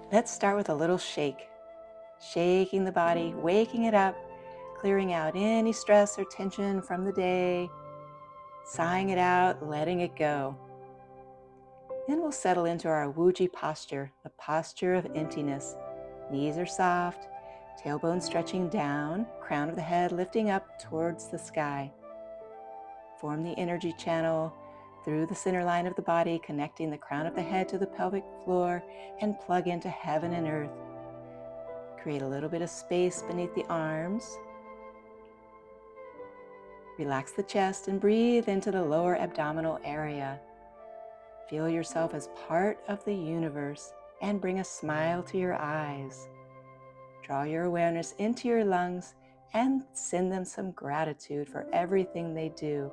Let's start with a little shake. Shaking the body, waking it up, clearing out any stress or tension from the day, sighing it out, letting it go. Then we'll settle into our YOQI posture, the posture of emptiness. Knees are soft, tailbone stretching down, crown of the head lifting up towards the sky. Form the energy channel through the center line of the body, connecting the crown of the head to the pelvic floor, and plug into heaven and earth. Create a little bit of space beneath the arms. Relax the chest and breathe into the lower abdominal area. Feel yourself as part of the universe and bring a smile to your eyes. Draw your awareness into your lungs and send them some gratitude for everything they do.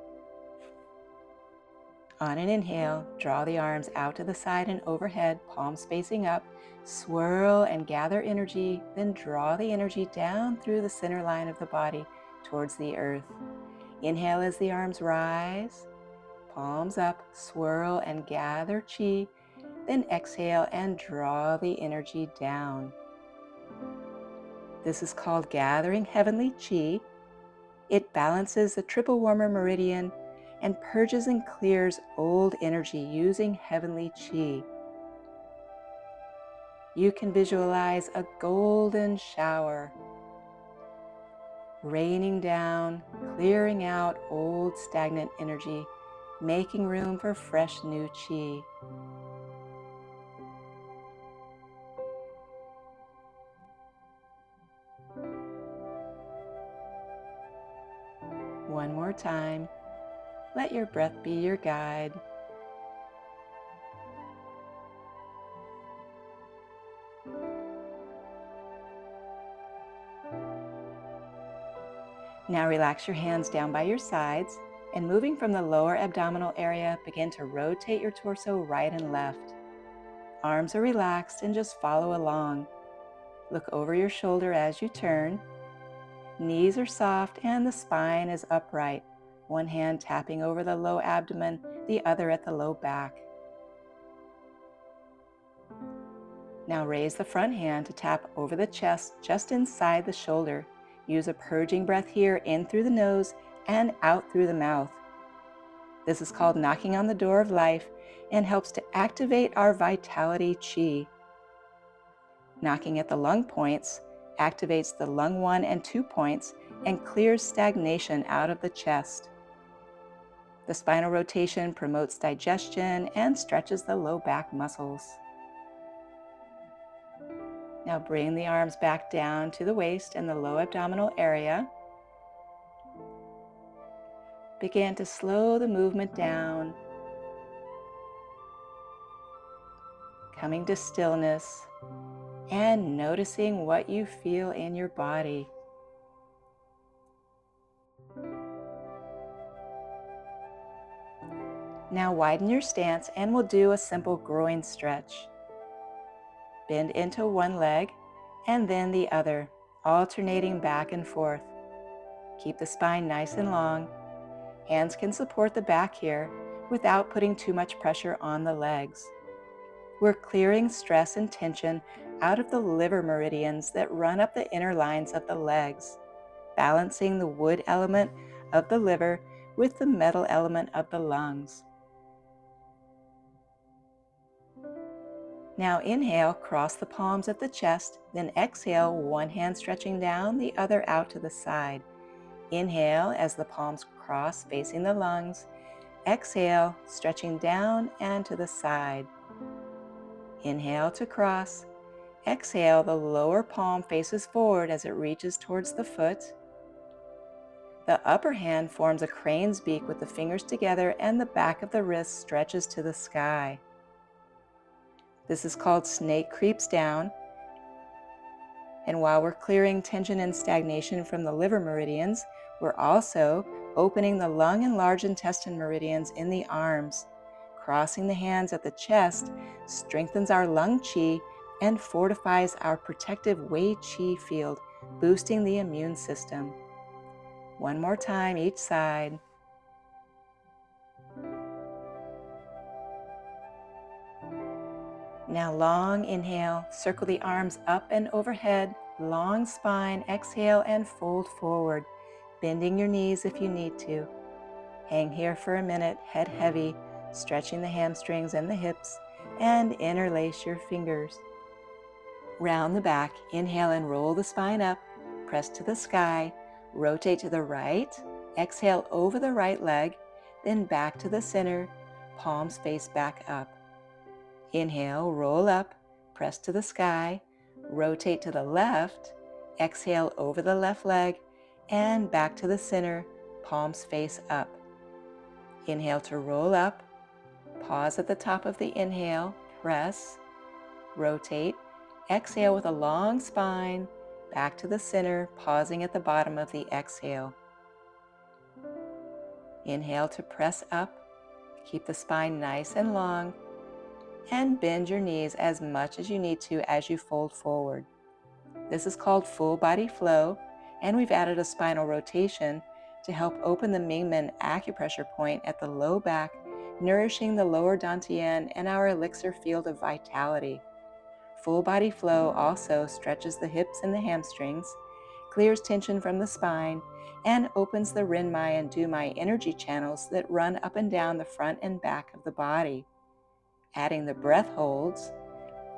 On an inhale, draw the arms out to the side and overhead, palms facing up. Swirl and gather energy, then draw the energy down through the center line of the body towards the earth. Inhale as the arms rise, palms up, swirl and gather chi, then exhale and draw the energy down. This is called gathering heavenly chi. It balances the triple warmer meridian and purges and clears old energy using heavenly chi. You can visualize a golden shower raining down, clearing out old stagnant energy, making room for fresh new chi. One more time. Let your breath be your guide. Now relax your hands down by your sides, and moving from the lower abdominal area, begin to rotate your torso right and left. Arms are relaxed and just follow along. Look over your shoulder as you turn. Knees are soft and the spine is upright. One hand tapping over the low abdomen, the other at the low back. Now raise the front hand to tap over the chest just inside the shoulder. Use a purging breath here, in through the nose and out through the mouth. This is called knocking on the door of life and helps to activate our vitality chi. Knocking at the lung points activates the lung 1 and 2 points and clears stagnation out of the chest. The spinal rotation promotes digestion and stretches the low back muscles. Now bring the arms back down to the waist and the low abdominal area. Begin to slow the movement down, coming to stillness and noticing what you feel in your body. Now widen your stance and we'll do a simple groin stretch. Bend into one leg and then the other, alternating back and forth. Keep the spine nice and long. Hands can support the back here without putting too much pressure on the legs. We're clearing stress and tension out of the liver meridians that run up the inner lines of the legs, balancing the wood element of the liver with the metal element of the lungs. Now inhale, cross the palms at the chest, then exhale, one hand stretching down, the other out to the side. Inhale as the palms cross facing the lungs. Exhale, stretching down and to the side. Inhale to cross. Exhale, the lower palm faces forward as it reaches towards the foot. The upper hand forms a crane's beak with the fingers together and the back of the wrist stretches to the sky. This is called snake creeps down. And while we're clearing tension and stagnation from the liver meridians, we're also opening the lung and large intestine meridians in the arms. Crossing the hands at the chest strengthens our lung chi and fortifies our protective Wei Qi field, boosting the immune system. One more time each side. Now long inhale, circle the arms up and overhead, long spine, exhale and fold forward, bending your knees if you need to. Hang here for a minute, head heavy, stretching the hamstrings and the hips, and interlace your fingers. Round the back, inhale and roll the spine up, press to the sky, rotate to the right, exhale over the right leg, then back to the center, palms face back up. Inhale, roll up, press to the sky, rotate to the left, exhale over the left leg, and back to the center, palms face up. Inhale to roll up, pause at the top of the inhale, press, rotate, exhale with a long spine, back to the center, pausing at the bottom of the exhale. Inhale to press up, keep the spine nice and long, and bend your knees as much as you need to as you fold forward. This is called full body flow, and we've added a spinal rotation to help open the Mingmen acupressure point at the low back, nourishing the lower dantian and our elixir field of vitality. Full body flow also stretches the hips and the hamstrings, clears tension from the spine, and opens the Renmai and Dumai energy channels that run up and down the front and back of the body. Adding the breath holds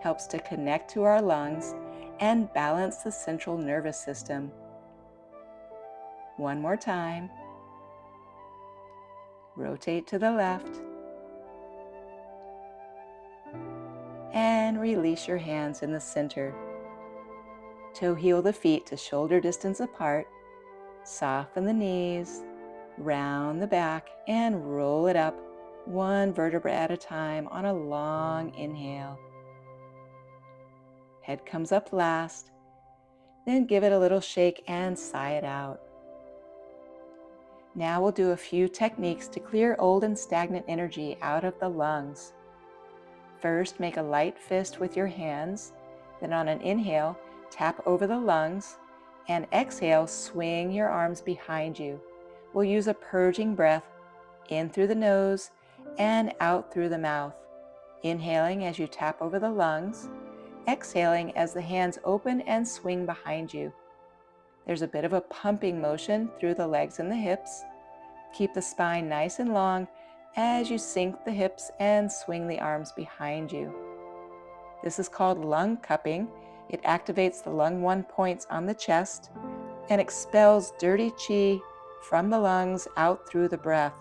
helps to connect to our lungs and balance the central nervous system. One more time. Rotate to the left. And release your hands in the center. Toe heel the feet to shoulder distance apart. Soften the knees, round the back, and roll it up one vertebra at a time on a long inhale. Head comes up last, then give it a little shake and sigh it out. Now we'll do a few techniques to clear old and stagnant energy out of the lungs. First, make a light fist with your hands, then on an inhale, tap over the lungs, and exhale, swing your arms behind you. We'll use a purging breath in through the nose and out through the mouth. Inhaling as you tap over the lungs, exhaling as the hands open and swing behind you. There's a bit of a pumping motion through the legs and the hips. Keep the spine nice and long as you sink the hips and swing the arms behind you. This is called lung cupping. It activates the lung 1 points on the chest and expels dirty qi from the lungs out through the breath.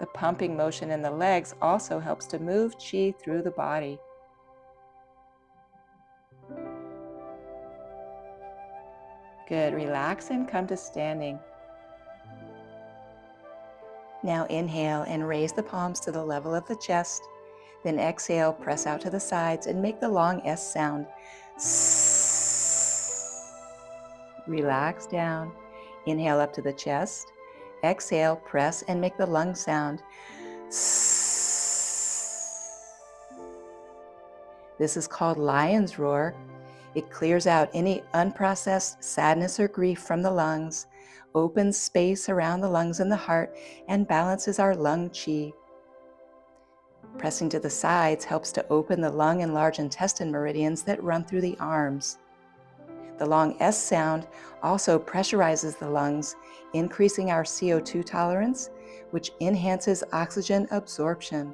The pumping motion in the legs also helps to move qi through the body. Good. Relax and come to standing. Now inhale and raise the palms to the level of the chest. Then exhale, press out to the sides and make the long S sound. Relax down. Inhale up to the chest. Exhale, press and make the lung sound. This is called lion's roar. It clears out any unprocessed sadness or grief from the lungs, opens space around the lungs and the heart, and balances our lung qi. Pressing to the sides helps to open the lung and large intestine meridians that run through the arms. The long S sound also pressurizes the lungs, increasing our CO2 tolerance, which enhances oxygen absorption.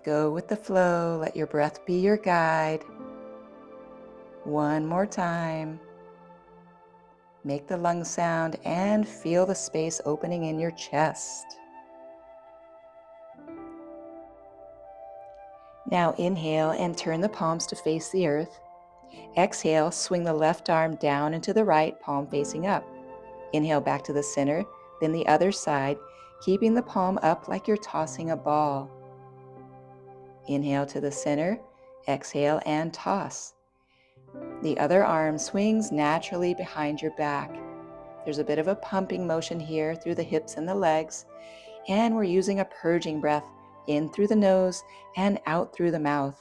Go with the flow. Let your breath be your guide. One more time. Make the lung sound and feel the space opening in your chest. Now inhale and turn the palms to face the earth. Exhale, swing the left arm down and to the right, palm facing up. Inhale back to the center, then the other side, keeping the palm up like you're tossing a ball. Inhale to the center, exhale and toss. The other arm swings naturally behind your back. There's a bit of a pumping motion here through the hips and the legs, and we're using a purging breath in through the nose and out through the mouth.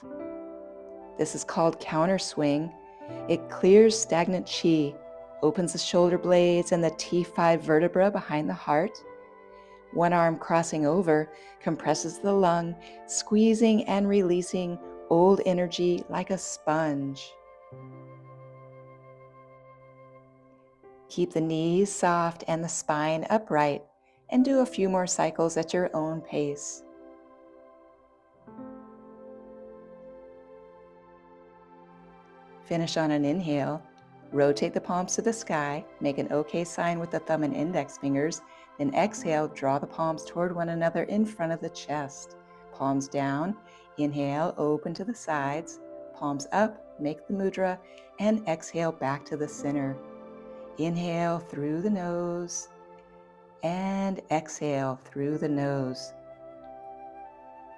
This is called counter swing. It clears stagnant qi, opens the shoulder blades and the T5 vertebra behind the heart, One arm crossing over compresses the lung, squeezing and releasing old energy like a sponge. Keep the knees soft and the spine upright, and do a few more cycles at your own pace. Finish on an inhale. Rotate the palms to the sky, make an OK sign with the thumb and index fingers, then exhale, draw the palms toward one another in front of the chest. Palms down, inhale, open to the sides, palms up, make the mudra, and exhale back to the center. Inhale through the nose, and exhale through the nose.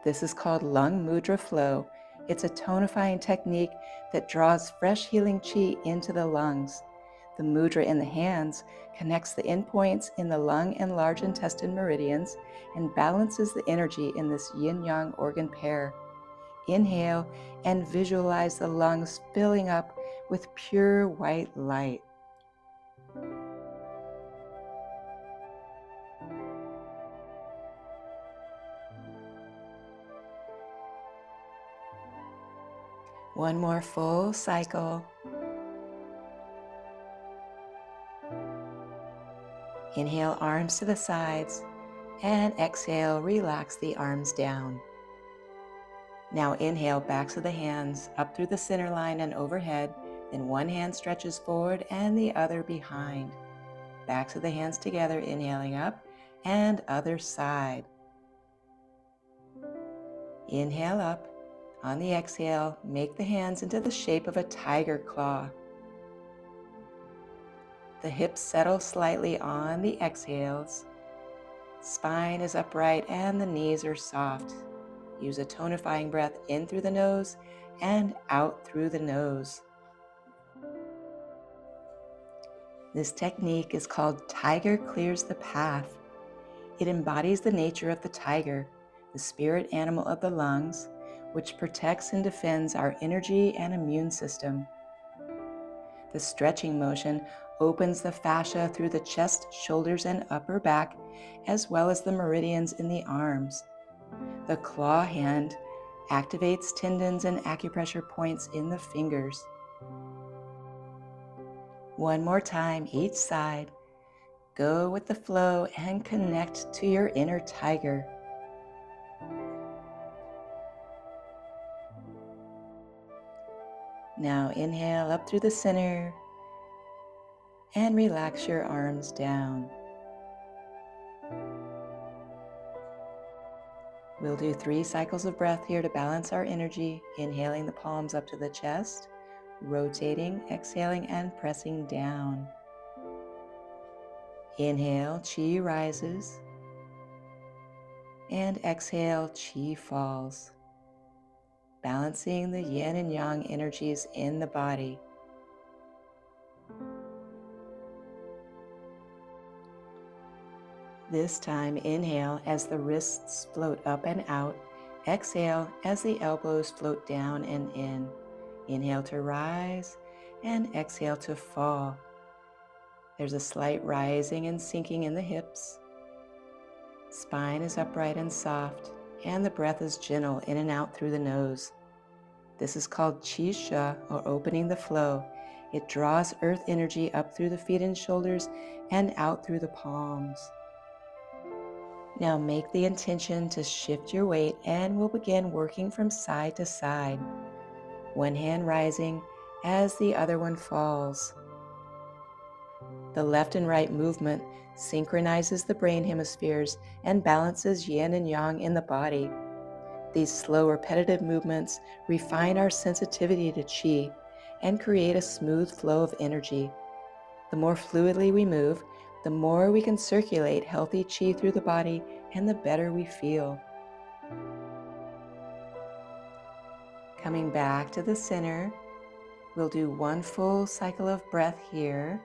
This is called lung mudra flow. It's a tonifying technique that draws fresh healing qi into the lungs. The mudra in the hands connects the endpoints in the lung and large intestine meridians and balances the energy in this yin-yang organ pair. Inhale and visualize the lungs filling up with pure white light. One more full cycle. Inhale, arms to the sides, and exhale, relax the arms down. Now inhale, backs of the hands up through the center line and overhead, then one hand stretches forward and the other behind. Backs of the hands together, inhaling up, and other side. Inhale up. On the exhale, make the hands into the shape of a tiger claw. The hips settle slightly on the exhales. Spine is upright and the knees are soft. Use a tonifying breath in through the nose and out through the nose. This technique is called Tiger Clears the Path. It embodies the nature of the tiger, the spirit animal of the lungs, which protects and defends our energy and immune system. The stretching motion opens the fascia through the chest, shoulders, and upper back, as well as the meridians in the arms. The claw hand activates tendons and acupressure points in the fingers. One more time, each side. Go with the flow and connect to your inner tiger. Now inhale up through the center and relax your arms down. We'll do 3 cycles of breath here to balance our energy, inhaling the palms up to the chest, rotating, exhaling, and pressing down. Inhale, qi rises, and exhale, qi falls, balancing the yin and yang energies in the body. This time, inhale as the wrists float up and out. Exhale as the elbows float down and in. Inhale to rise and exhale to fall. There's a slight rising and sinking in the hips. Spine is upright and soft, and the breath is gentle in and out through the nose. This is called Qi Sha, or opening the flow. It draws earth energy up through the feet and shoulders and out through the palms. Now make the intention to shift your weight, and we'll begin working from side to side. One hand rising as the other one falls. The left and right movement synchronizes the brain hemispheres and balances yin and yang in the body. These slow, repetitive movements refine our sensitivity to qi and create a smooth flow of energy. The more fluidly we move, the more we can circulate healthy qi through the body, and the better we feel. Coming back to the center, we'll do 1 full cycle of breath here.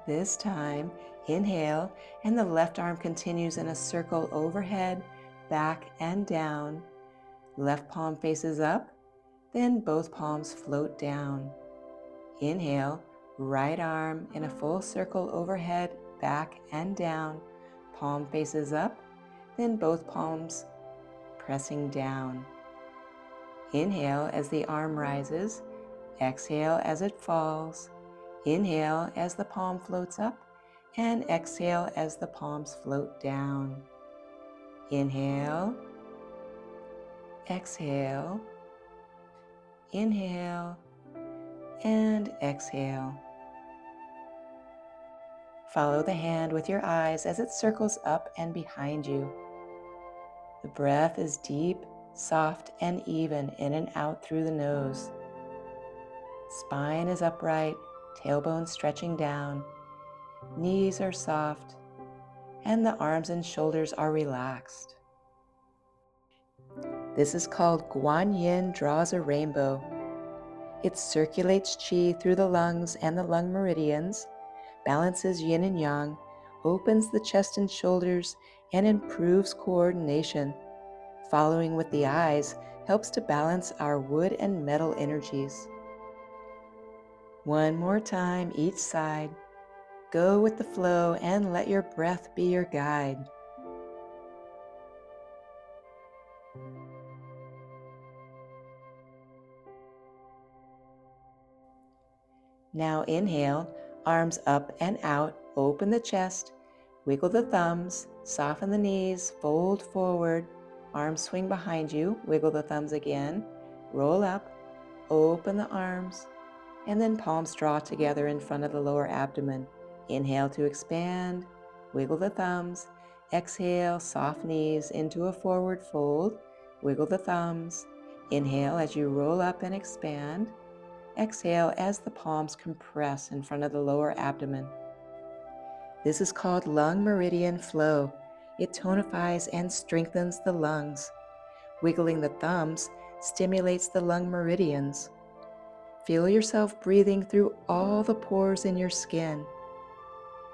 This time, inhale, and the left arm continues in a circle overhead, back, and down. Left palm faces up, then both palms float down. Inhale, right arm in a full circle overhead, back and down, palm faces up, then both palms pressing down. Inhale as the arm rises, exhale as it falls. Inhale as the palm floats up, and exhale as the palms float down. Inhale, exhale, inhale, and exhale. Follow the hand with your eyes as it circles up and behind you. The breath is deep, soft, and even in and out through the nose. Spine is upright, tailbone stretching down, knees are soft, and the arms and shoulders are relaxed. This is called Guan Yin draws a rainbow. It circulates qi through the lungs and the lung meridians, balances yin and yang, opens the chest and shoulders, and improves coordination. Following with the eyes helps to balance our wood and metal energies. One more time each side. Go with the flow and let your breath be your guide. Now inhale, arms up and out, open the chest, wiggle the thumbs, soften the knees, fold forward, arms swing behind you, wiggle the thumbs again, roll up, open the arms, and then palms draw together in front of the lower abdomen. Inhale to expand, wiggle the thumbs, exhale, soft knees into a forward fold, wiggle the thumbs, inhale as you roll up and expand, exhale as the palms compress in front of the lower abdomen. This is called lung meridian flow. It tonifies and strengthens the lungs. Wiggling the thumbs stimulates the lung meridians. Feel yourself breathing through all the pores in your skin.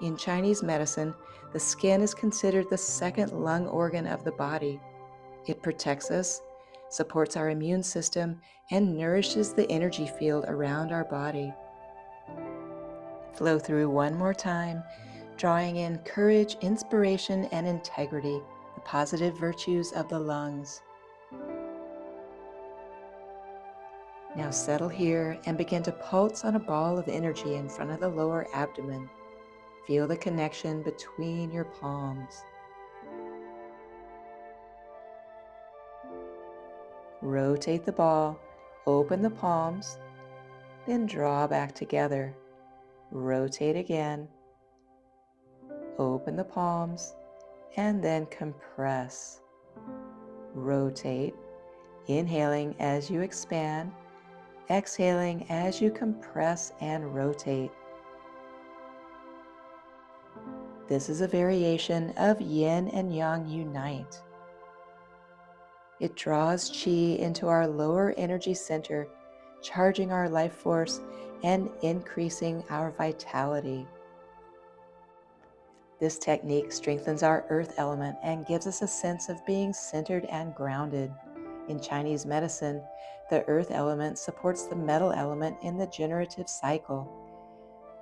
In Chinese medicine, the skin is considered the second lung organ of the body. It protects us, supports our immune system, and nourishes the energy field around our body. Flow through one more time, drawing in courage, inspiration, and integrity, the positive virtues of the lungs. Now settle here and begin to pulse on a ball of energy in front of the lower abdomen. Feel the connection between your palms. Rotate the ball, open the palms, then draw back together. Rotate again, open the palms, and then compress. Rotate, inhaling as you expand, exhaling as you compress and rotate. This is a variation of yin and yang unite. It draws qi into our lower energy center, charging our life force and increasing our vitality. This technique strengthens our earth element and gives us a sense of being centered and grounded. In Chinese medicine, the earth element supports the metal element in the generative cycle.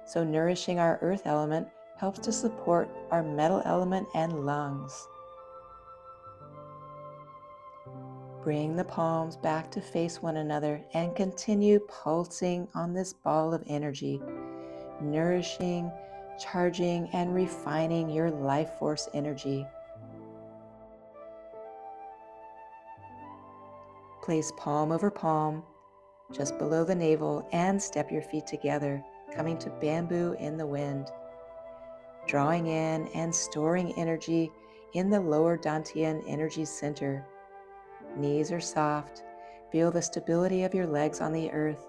So nourishing our earth element helps to support our metal element and lungs. Bring the palms back to face one another and continue pulsing on this ball of energy, nourishing, charging, and refining your life force energy. Place palm over palm, just below the navel, and step your feet together, coming to bamboo in the wind. Drawing in and storing energy in the lower dantian energy center. Knees are soft. Feel the stability of your legs on the earth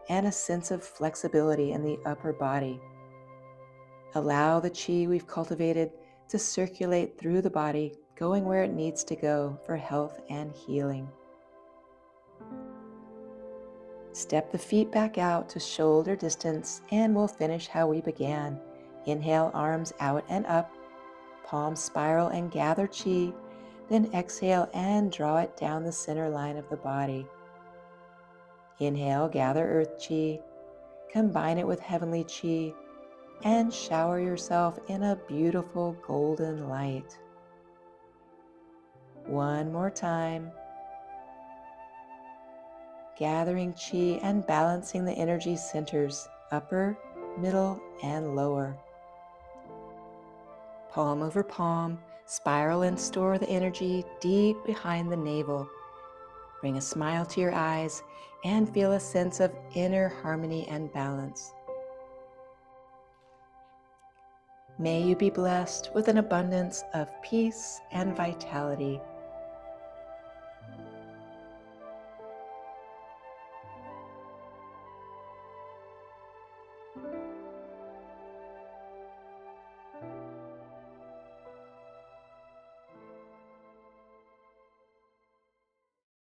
and a sense of flexibility in the upper body. Allow the qi we've cultivated to circulate through the body, going where it needs to go for health and healing. Step the feet back out to shoulder distance and we'll finish how we began. Inhale, arms out and up, palms spiral and gather qi, then exhale and draw it down the center line of the body. Inhale, gather earth qi, combine it with heavenly qi, and shower yourself in a beautiful golden light. One more time, gathering chi and balancing the energy centers, upper, middle, and lower. Palm over palm, spiral and store the energy deep behind the navel. Bring a smile to your eyes and feel a sense of inner harmony and balance. May you be blessed with an abundance of peace and vitality.